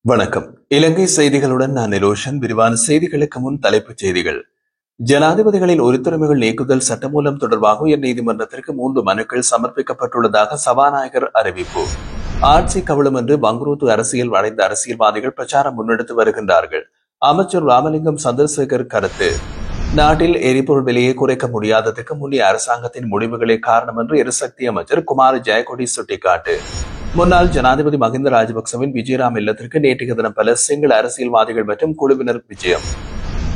வணக்கம். இலங்கை செய்திகளுடன் நான் நிரோஷன். விரிவான செய்திகளுக்கு முன் தலைப்புச் செய்திகள். ஜனாதிபதிகளின் உரித்துரிமைகள் நீக்குதல் சட்டமூலம் தொடர்பாக உயர்நீதிமன்றத்திற்கு 3 மனுக்கள் சமர்ப்பிக்கப்பட்டுள்ளதாக சபாநாயகர் அறிவிப்பு. ஆட்சி கவிழும் என்று பங்குரூத்து அரசியல் அடைந்த அரசியல்வாதிகள் பிரச்சாரம் முன்னெடுத்து வருகின்றார்கள். அமைச்சர் ராமலிங்கம் சந்திரசேகர் கருத்து. நாட்டில் எரிபொருள் விலையை குறைக்க முடியாததற்கு முன்னைய அரசாங்கத்தின் முடிவுகளே காரணம் என்று எரிசக்தி அமைச்சர் குமார் ஜெயக்கொடி சுட்டிக்காட்டு. முன்னாள் ஜனாதிபதி மஹிந்த ராஜபக்சவின் விஜயராம் இல்லத்திற்கு நேற்றைய தினம் பல சிங்கள அரசியல்வாதிகள் மற்றும் குழுவினர் விஜயம்.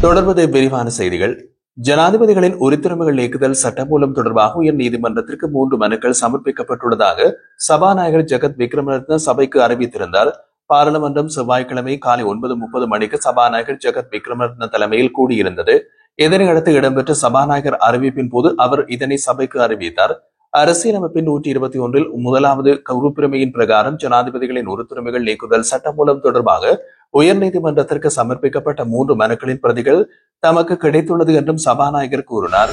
தொடர்வது விரிவான செய்திகள். ஜனாதிபதிகளின் உரித்துரிமைகள் நீக்குதல் சட்டமூலம் தொடர்பாக உயர்நீதிமன்றத்திற்கு 3 மனுக்கள் சமர்ப்பிக்கப்பட்டுள்ளதாக சபாநாயகர் ஜெகத் விக்ரமரத்ன சபைக்கு அறிவித்திருந்தார். பாராளுமன்றம் செவ்வாய்க்கிழமை காலை 9:30 மணிக்கு சபாநாயகர் ஜெகத் விக்ரமரத்ன தலைமையில் கூடியிருந்தது. இதனையடுத்து இடம்பெற்ற சபாநாயகர் அறிவிப்பின் போது அவர் இதனை சபைக்கு அறிவித்தார். அரசியலமைப்பின் 121 முதலாவது உறுப்புரிமையின் பிரகாரம் ஜனாதிபதிகளின் உறுப்புரிமைகள் நீக்குதல் சட்டமூலம் தொடர்பாக உயர்நீதிமன்றத்திற்கு சமர்ப்பிக்கப்பட்ட 3 மனுக்களின் பிரதிகள் தமக்கு கிடைத்துள்ளது என்றும் சபாநாயகர் கூறினார்.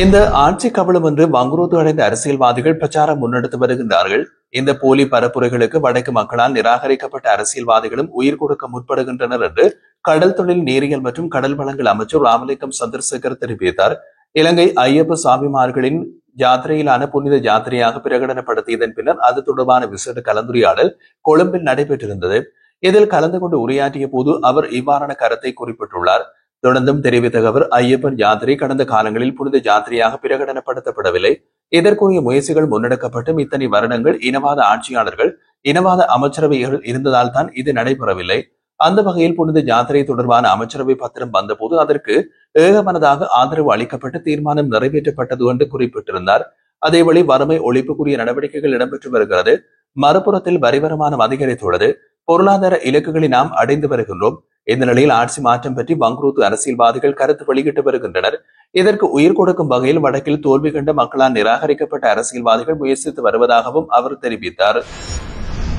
இந்த ஆட்சி கவிழும் என்று வங்குரோத்து அடைந்த அரசியல்வாதிகள் பிரச்சாரம் முன்னெடுத்து வருகின்றார்கள். இந்த போலி பரப்புரைகளுக்கு வடக்கு மக்களால் நிராகரிக்கப்பட்ட அரசியல்வாதிகளும் உயிர் கொடுக்க முற்படுகின்றனர் என்று கடல் தொழில் நீரியல் மற்றும் கடல் வளங்கள் அமைச்சர் ராமலிங்கம் சந்திரசேகர் தெரிவித்தார். இலங்கை ஐயப்ப சாமிமார்களின் யாத்திரையிலான புனித யாத்திரையாக பிரகடனப்படுத்தியதன் பின்னர் அது தொடர்பான விசேட கலந்துரையாடல் கொழும்பில் நடைபெற்றிருந்தது. இதில் கலந்து கொண்டு உரையாற்றிய போது அவர் இவ்வாறான கருத்தை குறிப்பிட்டுள்ளார். தொடர்ந்தும் தெரிவித்த அவர், ஐயப்பன் யாத்திரை கடந்த காலங்களில் புனித யாத்திரையாக பிரகடனப்படுத்தப்படவில்லை. இதற்குரிய முயற்சிகள் முன்னெடுக்கப்பட்டும் இத்தனை வருடங்கள் இனவாத ஆட்சியாளர்கள், இனவாத அமைச்சரவைகள் இருந்ததால் தான் இது நடைபெறவில்லை. அந்த வகையில் புனித யாத்திரை தொடர்பான அமைச்சரவை பத்திரம் வந்தபோது அதற்கு ஏகமனதாக ஆதரவு அளிக்கப்பட்டு தீர்மானம் நிறைவேற்றப்பட்டது என்று குறிப்பிட்டிருந்தார். அதேவழி வறுமை ஒழிப்புக்குரிய நடவடிக்கைகள் இடம்பெற்று வருகிறது. மறுபுறத்தில் வரி வருமானம் அதிகரித்துள்ளது. பொருளாதார இலக்குகளை நாம் அடைந்து வருகின்றோம். இந்த நிலையில் ஆட்சி மாற்றம் பற்றி வங்குரோத்து அரசியல்வாதிகள் கருத்து வெளியிட்டு வருகின்றனர். இதற்கு உயிர் கொடுக்கும் வகையில் வடக்கில் தோல்வி கண்ட மக்களால் நிராகரிக்கப்பட்ட அரசியல்வாதிகள் முயற்சித்து வருவதாகவும் அவர் தெரிவித்தார்.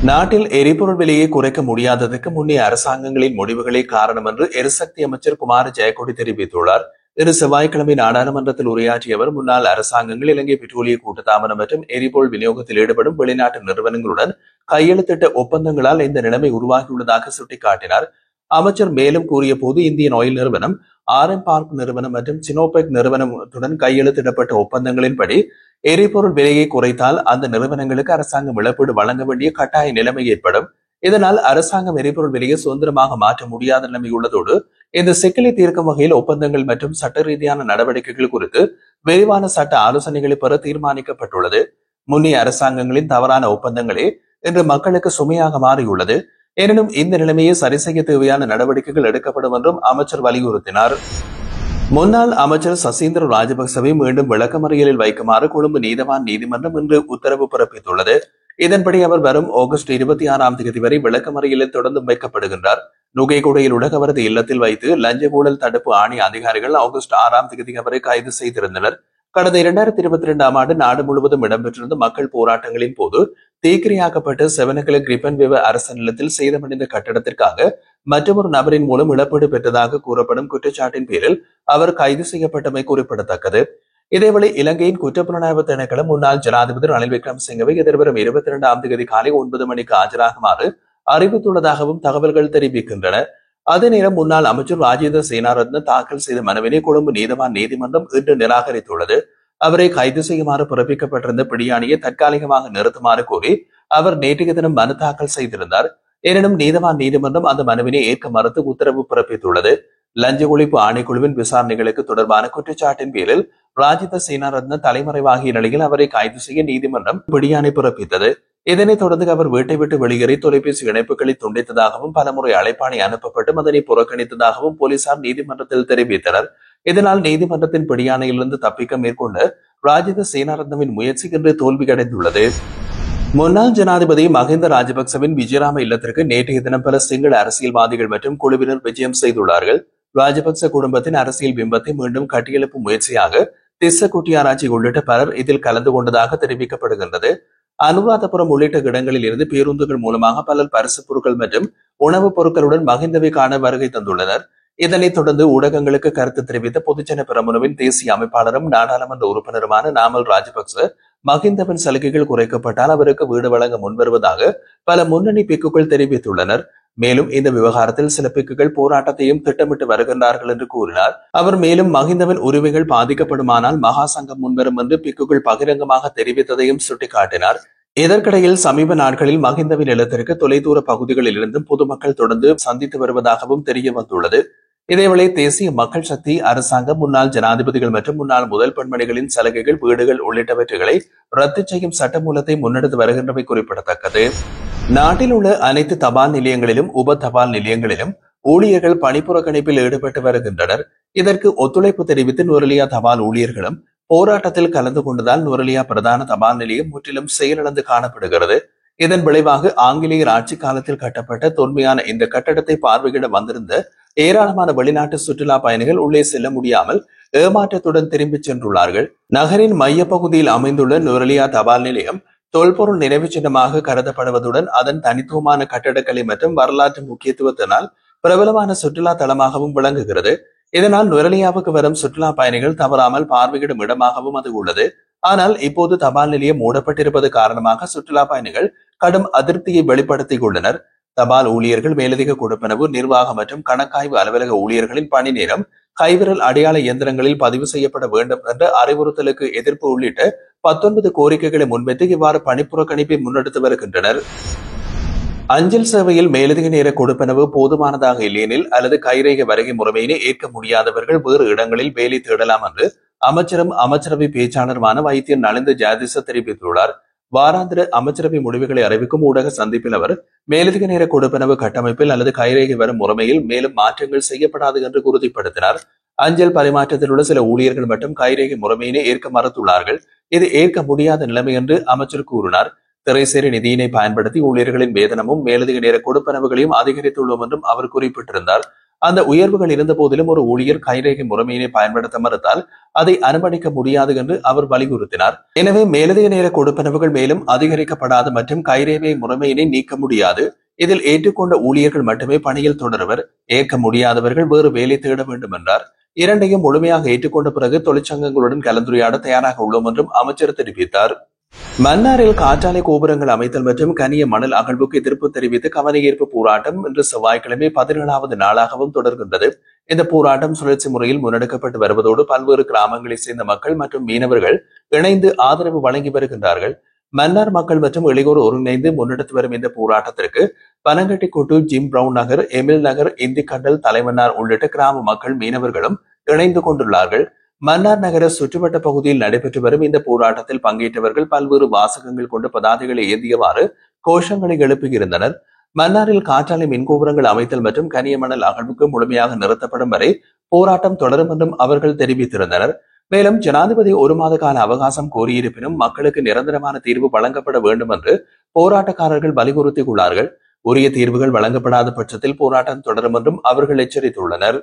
நாட்டில் எரிபொருள் விலையை குறைக்க முடியாததற்கு முன்னைய அரசாங்கங்களின் முடிவுகளே காரணம் என்று எரிசக்தி அமைச்சர் குமார் ஜெயக்கொடி தெரிவித்துள்ளார். இன்று செவ்வாய்க்கிழமை நாடாளுமன்றத்தில் உரையாற்றிய அவர், முன்னாள் அரசாங்கங்கள் இலங்கை பெட்ரோலிய கூட்டுத்தாபனம் மற்றும் எரிபொருள் விநியோகத்தில் ஈடுபடும் வெளிநாட்டு நிறுவனங்களுடன் கையெழுத்திட்ட ஒப்பந்தங்களால் இந்த நிலைமை உருவாகியுள்ளதாக சுட்டிக்காட்டினார். அமைச்சர் மேலும் கூறிய போது, இந்தியன் ஆயில் நிறுவனம், ஆர்எம் பார்க் நிறுவனம் மற்றும் சினோபெக் நிறுவனத்துடன் கையெழுத்திடப்பட்ட ஒப்பந்தங்களின்படி எரிபொருள் விலையை குறைத்தால் அந்த நிறுவனங்களுக்கு அரசாங்கம் இழப்பீடு வழங்க வேண்டிய கட்டாய நிலைமை ஏற்படும். இதனால் அரசாங்கம் எரிபொருள் விலையை சுதந்திரமாக மாற்ற முடியாத நிலைமை உள்ளதோடு இந்த சிக்கலை தீர்க்கும் வகையில் ஒப்பந்தங்கள் மற்றும் சட்ட ரீதியான நடவடிக்கைகள் குறித்து விரிவான சட்ட ஆலோசனைகளை பெற தீர்மானிக்கப்பட்டுள்ளது. முன்னைய அரசாங்கங்களின் தவறான ஒப்பந்தங்களே இன்று மக்களுக்கு சுமையாக மாறியுள்ளது. எனினும் இந்த நிலைமையை சரி செய்ய தேவையான நடவடிக்கைகள் எடுக்கப்படும் என்றும் அமைச்சர் வலியுறுத்தினார். முன்னாள் அமைச்சர் சசீந்திர ராஜபக்சவை மீண்டும் விளக்கமறியலில் வைக்குமாறு கொழும்பு நீதவான் நீதிமன்றம் இன்று உத்தரவு பிறப்பித்துள்ளது. இதன்படி அவர் வரும் ஆகஸ்ட் 26ஆம் தேதி வரை விளக்கமறியலில் தொடர்ந்து வைக்கப்படுகின்றார். நுகைகொடையில் உள்ள அவரது இல்லத்தில் வைத்து லஞ்ச ஊழல் தடுப்பு ஆணைய அதிகாரிகள் ஆகஸ்ட் 6ஆம் தேதி அவரை கைது செய்திருந்தனர். கடந்த 2022ஆம் ஆண்டு நாடு முழுவதும் இடம்பெற்றிருந்த மக்கள் போராட்டங்களின் போது தீக்கிரையாக்கப்பட்ட செவனகல கிரிப்பன் விவ அரச நிலத்தில் சேதமடைந்த கட்டடத்திற்காக மற்றொரு நபரின் மூலம் இழப்பீடு பெற்றதாக கூறப்படும் குற்றச்சாட்டின் பேரில் அவர் கைது செய்யப்பட்டமை குறிப்பிடத்தக்கது. இதேவேளை இலங்கையின் குற்றப்புலனாய்வு திணைக்களம் முன்னாள் ஜனாதிபதி ரணில் விக்ரமசிங்கவை எதிர்வரும் 22ஆம் தேதி காலை 9 மணிக்கு ஆஜராகுமாறு அறிவித்துள்ளதாகவும் தகவல்கள் தெரிவிக்கின்றன. அதே நேரம் முன்னாள் அமைச்சர் ராஜேந்திர சேனாரத்ன தாக்கல் செய்த மனுவினை கொழும்பு நீதவான் நீதிமன்றம் இன்று நிராகரித்துள்ளது. அவரை கைது செய்யுமாறு பிறப்பிக்கப்பட்டிருந்த பிடியாணையை தற்காலிகமாக நிறுத்துமாறு கோரி அவர் நேற்றைய தினம் மனு தாக்கல் செய்திருந்தார். எனினும் நீதவான் நீதிமன்றம் அந்த மனுவினை ஏற்க மறுத்து உத்தரவு பிறப்பித்துள்ளது. லஞ்ச ஒழிப்பு ஆணைக்குழுவின் விசாரணைகளுக்கு தொடர்பான குற்றச்சாட்டின் பேரில் ராஜித சேனாரத்ன தலைமறைவாகிய நிலையில் அவரை கைது செய்ய நீதிமன்றம் பிடியாணை பிறப்பித்தது. இதனைத் தொடர்ந்து அவர் வீட்டை விட்டு வெளியேறி தொலைபேசி இணைப்புகளை துண்டித்ததாகவும் பலமுறை அழைப்பாணை அனுப்பப்பட்டும் அதனை புறக்கணித்ததாகவும் போலீசார் நீதிமன்றத்தில் தெரிவித்தனர். இதனால் நீதிமன்றத்தின் பிடியாணையிலிருந்து தப்பிக்க மேற்கொண்ட ராஜித சேனாரத்னவின் முயற்சி இன்று தோல்வியடைந்துள்ளது. முன்னாள் ஜனாதிபதி மஹிந்த ராஜபக்சவின் விஜயராம இல்லத்திற்கு நேற்றைய தினம் பல சிங்கள அரசியல்வாதிகள் மற்றும் குழுவினர் விஜயம் செய்துள்ளார்கள். ராஜபக்ச குடும்பத்தின் அரசியல் பிம்பத்தை மீண்டும் கட்டியெழுப்பும் முயற்சியாக திஸ்ஸ குட்டியாராச்சி உள்ளிட்ட பலர் இதில் கலந்து கொண்டதாக தெரிவிக்கப்படுகின்றது. அனுராதபுரம் உள்ளிட்ட இடங்களில் இருந்து பேருந்துகள் மூலமாக பலர் பரிசு பொருட்கள் மற்றும் உணவுப் பொருட்களுடன் மஹிந்தவை காண வருகை தந்துள்ளனர். இதனைத் தொடர்ந்து ஊடகங்களுக்கு கருத்து தெரிவித்த பொதுஜன பெரமுனவின் தேசிய அமைப்பாளரும் நாடாளுமன்ற உறுப்பினருமான நாமல் ராஜபக்ச, மஹிந்தவின் சலுகைகள் குறைக்கப்பட்டால் அவருக்கு வீடு வழங்க முன்வருவதாக பல முன்னணி பிக்குகள் தெரிவித்துள்ளனர். மேலும் இந்த விவகாரத்தில் சில பிக்குகள் போராட்டத்தையும் திட்டமிட்டு வருகின்றார்கள் என்று கூறினார். அவர் மேலும் மஹிந்தவின் உரிமைகள் பாதிக்கப்படுமானால் மகா சங்கம் முன்வரும் என்று பிக்குகள் பகிரங்கமாக தெரிவித்ததையும் சுட்டிக்காட்டினார். இதற்கிடையில் சமீப நாட்களில் மஹிந்தவின் இல்லத்திற்கு தொலைதூர பகுதிகளில் இருந்தும் பொதுமக்கள் தொடர்ந்து சந்தித்து வருவதாகவும் தெரிய வந்துள்ளது. இதேவேளை தேசிய மக்கள் சக்தி அரசாங்கம் முன்னாள் ஜனாதிபதிகள் மற்றும் முன்னாள் முதல் பெண்மணிகளின் சலுகைகள், வீடுகள் உள்ளிட்டவற்றை ரத்து செய்யும் சட்டமூலத்தை முன்னெடுத்து வருகின்றமை குறிப்பிடத்தக்கது. நாட்டில் உள்ள அனைத்து தபால் நிலையங்களிலும் உப தபால் நிலையங்களிலும் ஊழியர்கள் பணிப்புறக்கணிப்பில் ஈடுபட்டு வருகின்றனர். இதற்கு ஒத்துழைப்பு தெரிவித்து நுவரெலியா தபால் ஊழியர்களும் போராட்டத்தில் கலந்து கொண்டதால் நுவரெலியா பிரதான தபால் நிலையம் முற்றிலும் செயலிழந்து காணப்படுகிறது. இதன் விளைவாக ஆங்கிலேயர் ஆட்சி காலத்தில் கட்டப்பட்ட தொன்மையான இந்த கட்டடத்தை பார்வையிட வந்திருந்த ஏராளமான வெளிநாட்டு சுற்றுலா பயணிகள் உள்ளே செல்ல முடியாமல் ஏமாற்றத்துடன் திரும்பிச் சென்றுள்ளார்கள். நகரின் மைய பகுதியில் அமைந்துள்ள நுவரெலியா தபால் நிலையம் தொல்பொருள் நினைவு சின்னமாக கருதப்படுவதுடன் அதன் தனித்துவமான கட்டடக்கலை மற்றும் வரலாற்று முக்கியத்துவத்தினால் பிரபலமான சுற்றுலா தலமாகவும் விளங்குகிறது. இதனால் நுவரெலியாவுக்கு வரும் சுற்றுலா பயணிகள் தவறாமல் பார்வையிடும் இடமாகவும் அது உள்ளது. ஆனால் இப்போது தபால் நிலையம் மூடப்பட்டிருப்பது காரணமாக சுற்றுலா பயணிகள் கடும் அதிருப்தியை வெளிப்படுத்திக் கொண்டனர். தபால் ஊழியர்கள் மேலதிக கொடுப்பனவு, நிர்வாக மற்றும் கணக்காய்வு அலுவலக ஊழியர்களின் பணி நேரம், கைவிரல் அடையாள இயந்திரங்களில் பதிவு செய்யப்பட வேண்டும் என்ற அறிவுறுத்தலுக்கு எதிர்ப்பு உள்ளிட்ட 19 கோரிக்கைகளை முன்வைத்து இவ்வாறு பணிப்புறக்கணிப்பை முன்னெடுத்து வருகின்றனர். அஞ்சல் சேவையில் மேலதிக நேர கொடுப்பனவு போதுமானதாக இல்லையெனில் அல்லது கைரேகை வருகை முறைமையினை ஏற்க முடியாதவர்கள் வேறு இடங்களில் வேலை தேடலாம் என்று அமைச்சரும் அமைச்சரவை பேச்சாளருமான வைத்தியர் நலிந்த ஜாதிச தெரிவித்துள்ளார். வாராந்திர அமைச்சரவை முடிவுகளை அறிவிக்கும் ஊடக சந்திப்பில் அவர் மேலதிக நேர கொடுப்பனவு கட்டமைப்பில் அல்லது கைரேகை வரும் முறைமையில் மேலும் மாற்றங்கள் செய்யப்படாது என்று உறுதிப்படுத்தினார். அஞ்சல் பரிமாற்றத்தில் உள்ள சில ஊழியர்கள் மற்றும் கைரேகை முறைமையினை ஏற்க மறுத்துள்ளார்கள். இது ஏற்க முடியாத நிலைமை என்று அமைச்சர் கூறினார். திரைசேரி நிதியினை பயன்படுத்தி ஊழியர்களின் வேதனமும் மேலதிக நேர கொடுப்பனவுகளையும் அதிகரித்துள்ளோம் என்றும் அவர் குறிப்பிட்டிருந்தார். அந்த உயர்வுகள் இருந்த போதிலும் ஒரு ஊழியர் கைரேகை முறைமையினை பயன்படுத்த மறுத்தால் அதை அனுமதிக்க முடியாது என்று அவர் வலியுறுத்தினார். எனவே மேலதிக நேர கொடுப்பனவுகள் மேலும் அதிகரிக்கப்படாது மற்றும் கைரேகை முறைமையினை நீக்க முடியாது. இதில் ஏற்றுக்கொண்ட ஊழியர்கள் மட்டுமே பணியில் தொடருவர். ஏற்க முடியாதவர்கள் வேறு வேலை தேட வேண்டும் என்றார். இரண்டையும் முழுமையாக ஏற்றுக்கொண்ட பிறகு தொழிற்சங்கங்களுடன் கலந்துரையாட தயாராக உள்ளோம் என்றும் அமைச்சர் தெரிவித்தார். மன்னாரில் காற்றாலை கோபுரங்கள் அமைத்தல் மற்றும் கனிய மணல் அகழ்வுக்கு எதிர்ப்பு தெரிவித்து கவனஈர்ப்பு போராட்டம் இன்று செவ்வாய்க்கிழமை 17வது நாளாகவும் தொடர்கின்றது. இந்த போராட்டம் சுழற்சி முறையில் முன்னெடுக்கப்பட்டு வருவதோடு பல்வேறு கிராமங்களைச் சேர்ந்த மக்கள் மற்றும் மீனவர்கள் இணைந்து ஆதரவு வழங்கி வருகின்றார்கள். மன்னார் மக்கள் மற்றும் இளையோர் ஒருங்கிணைந்து முன்னெடுத்து வரும் இந்த போராட்டத்திற்கு பனங்கட்டிக்கோட்டு, ஜிம் பிரவுன் நகர், எமில் நகர், இந்திக்கண்டல், தலைமன்னார் உள்ளிட்ட கிராம மக்கள் மீனவர்களும் இணைந்து கொண்டுள்ளார்கள். மன்னார் நகர சுற்றுவட்ட பகுதியில் நடைபெற்று வரும் இந்த போராட்டத்தில் பங்கேற்றவர்கள் பல்வேறு வாசகங்கள் கொண்ட பதாதைகளை ஏந்தியவாறு கோஷங்களை எழுப்பியிருந்தனர். மன்னாரில் காற்றாலை மின்கோபுரங்கள் அமைத்தல் மற்றும் கனிய மணல் அகழ்வுக்கு முழுமையாக நிறுத்தப்படும் வரை போராட்டம் தொடரும் என்றும் அவர்கள் தெரிவித்திருந்தனர். மேலும் ஜனாதிபதி 1 மாத கால அவகாசம் கோரியிருப்பினும் மக்களுக்கு நிரந்தரமான தீர்வு வழங்கப்பட வேண்டும் என்று போராட்டக்காரர்கள் வலியுறுத்தியுள்ளார்கள். உரிய தீர்வுகள் வழங்கப்படாத பட்சத்தில் போராட்டம் தொடரும் என்றும் அவர்கள் எச்சரித்துள்ளனர்.